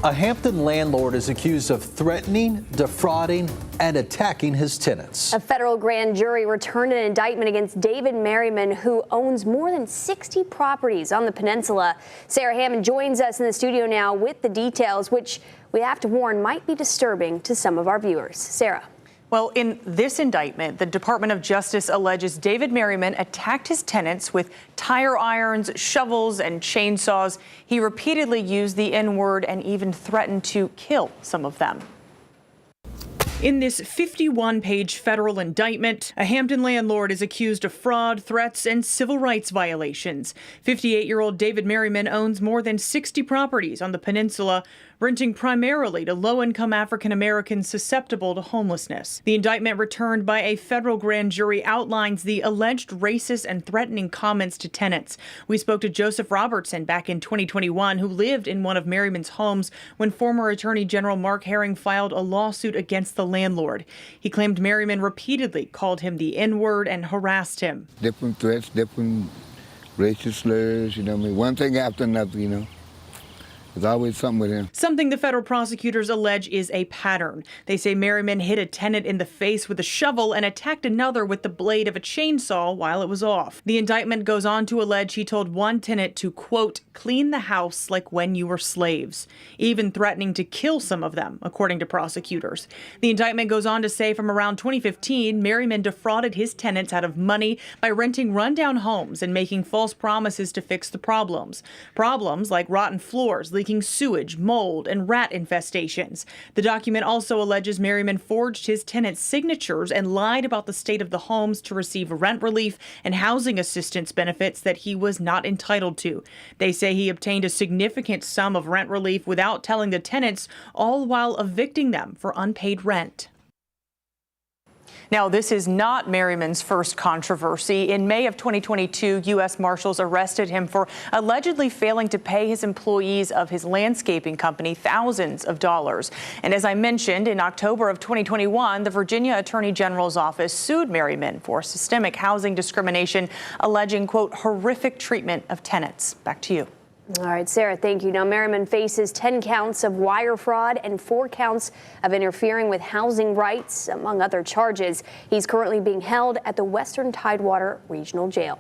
A Hampton landlord is accused of threatening, defrauding, and attacking his tenants. A federal grand jury returned an indictment against David Merryman, who owns more than 60 properties on the peninsula. Sarah Hammond joins us in the studio now with the details, which we have to warn might be disturbing to some of our viewers. Sarah. Well, in this indictment, the Department of Justice alleges David Merryman attacked his tenants with tire irons, shovels, and chainsaws. He repeatedly used the N-word and even threatened to kill some of them. In this 51-page federal indictment, a Hampton landlord is accused of fraud, threats, and civil rights violations. 58-year-old David Merryman owns more than 60 properties on the peninsula, renting primarily to low-income African Americans susceptible to homelessness. The indictment returned by a federal grand jury outlines the alleged racist and threatening comments to tenants. We spoke to Joseph Robertson back in 2021, who lived in one of Merryman's homes when former Attorney General Mark Herring filed a lawsuit against the landlord. He claimed Merryman repeatedly called him the N-word and harassed him. Different threats, different racist slurs, one thing after another, There's always something with him. Something the federal prosecutors allege is a pattern. They say Merryman hit a tenant in the face with a shovel and attacked another with the blade of a chainsaw while it was off. The indictment goes on to allege he told one tenant to, quote, clean the house like when you were slaves, even threatening to kill some of them, according to prosecutors. The indictment goes on to say from around 2015, Merryman defrauded his tenants out of money by renting rundown homes and making false promises to fix the problems. Problems like rotten floors, leaking sewage, mold, and rat infestations. The document also alleges Merryman forged his tenants' signatures and lied about the state of the homes to receive rent relief and housing assistance benefits that he was not entitled to. They say he obtained a significant sum of rent relief without telling the tenants, all while evicting them for unpaid rent. Now, this is not Merryman's first controversy. In May of 2022, U.S. Marshals arrested him for allegedly failing to pay his employees of his landscaping company thousands of dollars. And as I mentioned, in October of 2021, the Virginia Attorney General's office sued Merryman for systemic housing discrimination, alleging, quote, horrific treatment of tenants. Back to you. All right, Sarah, thank you. Now, Merryman faces 10 counts of wire fraud and 4 counts of interfering with housing rights, among other charges. He's currently being held at the Western Tidewater Regional Jail.